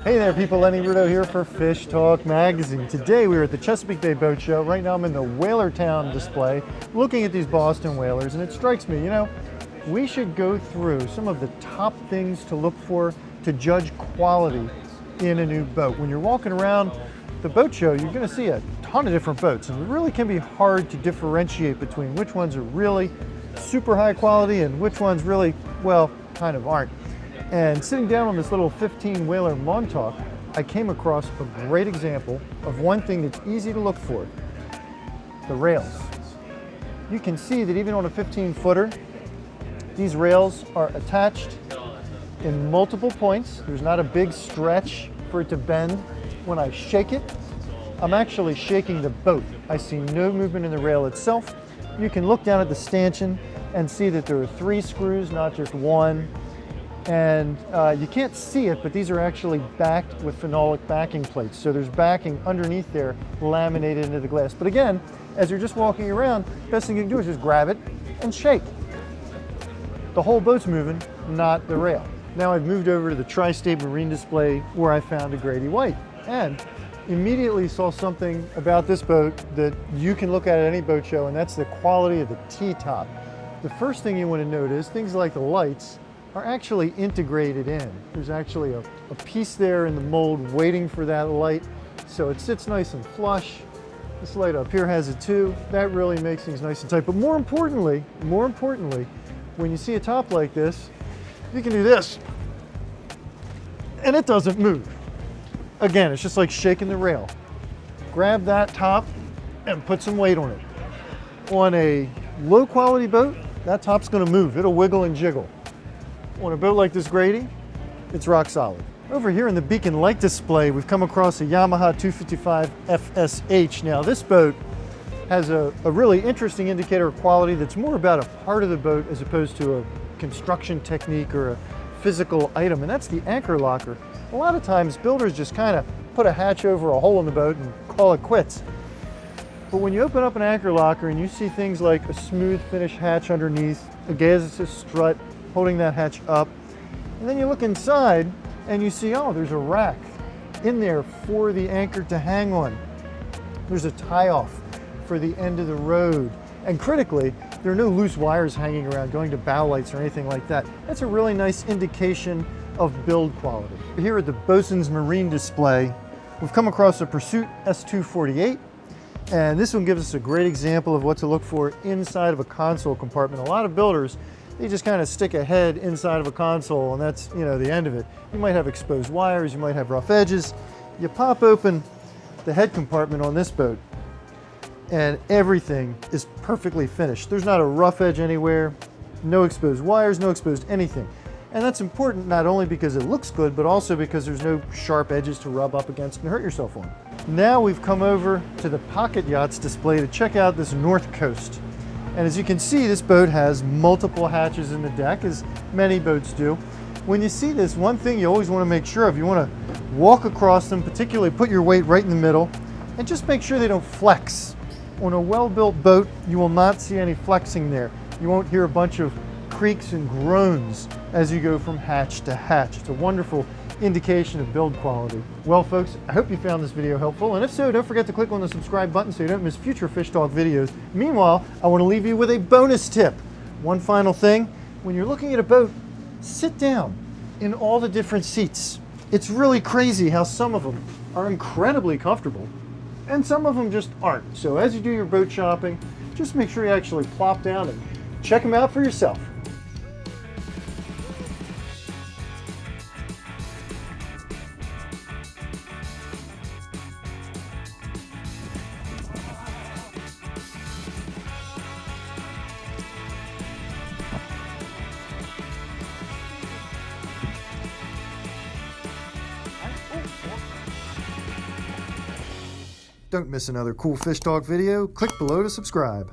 Hey there people, Lenny Rudow here for FishTalk Magazine. Today we are at the Chesapeake Bay Boat Show. Right now I'm in the Whalertown display looking at these Boston whalers, and it strikes me, we should go through some of the top things to look for to judge quality in a new boat. When you're walking around the boat show, you're going to see a ton of different boats, and it really can be hard to differentiate between which ones are really super high quality and which ones really, well, kind of aren't. And sitting down on this little 15-whaler Montauk, I came across a great example of one thing that's easy to look for: the rails. You can see that even on a 15-footer, these rails are attached in multiple points. There's not a big stretch for it to bend. When I shake it, I'm actually shaking the boat. I see no movement in the rail itself. You can look down at the stanchion and see that there are 3 screws, not just one. And you can't see it, but these are actually backed with phenolic backing plates. So there's backing underneath there laminated into the glass. But again, as you're just walking around, best thing you can do is just grab it and shake. The whole boat's moving, not the rail. Now I've moved over to the Tri-State Marine display where I found a Grady White, and immediately saw something about this boat that you can look at any boat show, and that's the quality of the T-top. The first thing you want to notice, things like the lights are actually integrated in. There's actually a piece there in the mold waiting for that light, so it sits nice and flush. This light up here has it too. That really makes things nice and tight. But more importantly, when you see a top like this, you can do this, and it doesn't move. Again, it's just like shaking the rail. Grab that top and put some weight on it. On a low quality boat, that top's gonna move. It'll wiggle and jiggle. On a boat like this Grady, it's rock solid. Over here in the beacon light display, we've come across a Yamaha 255 FSH. Now this boat has a really interesting indicator of quality that's more about a part of the boat as opposed to a construction technique or a physical item, and that's the anchor locker. A lot of times builders just kind of put a hatch over a hole in the boat and call it quits. But when you open up an anchor locker and you see things like a smooth finish hatch underneath, a gaseous strut holding that hatch up, and then you look inside and you see, oh, there's a rack in there for the anchor to hang on. There's a tie-off for the end of the road. And critically, there are no loose wires hanging around going to bow lights or anything like that. That's a really nice indication of build quality. Here at the Bosun's Marine display, we've come across a Pursuit S248, and this one gives us a great example of what to look for inside of a console compartment. A lot of builders, they just kind of stick a head inside of a console, and that's, the end of it. You might have exposed wires, you might have rough edges. You pop open the head compartment on this boat, and everything is perfectly finished. There's not a rough edge anywhere, no exposed wires, no exposed anything. And that's important not only because it looks good, but also because there's no sharp edges to rub up against and hurt yourself on. Now we've come over to the Pocket Yachts display to check out this North Coast. And as you can see, this boat has multiple hatches in the deck, as many boats do. When you see this, one thing you always want to make sure of, you want to walk across them, particularly put your weight right in the middle, and just make sure they don't flex. On a well-built boat, you will not see any flexing there. You won't hear a bunch of creaks and groans as you go from hatch to hatch. It's a wonderful indication of build quality. Well folks, I hope you found this video helpful, and if so, don't forget to click on the subscribe button so you don't miss future Fish Talk videos. Meanwhile, I want to leave you with a bonus tip. One final thing, when you're looking at a boat, sit down in all the different seats. It's really crazy how some of them are incredibly comfortable and some of them just aren't. So as you do your boat shopping, just make sure you actually plop down and check them out for yourself. Don't miss another cool Fish Talk video. Click below to subscribe.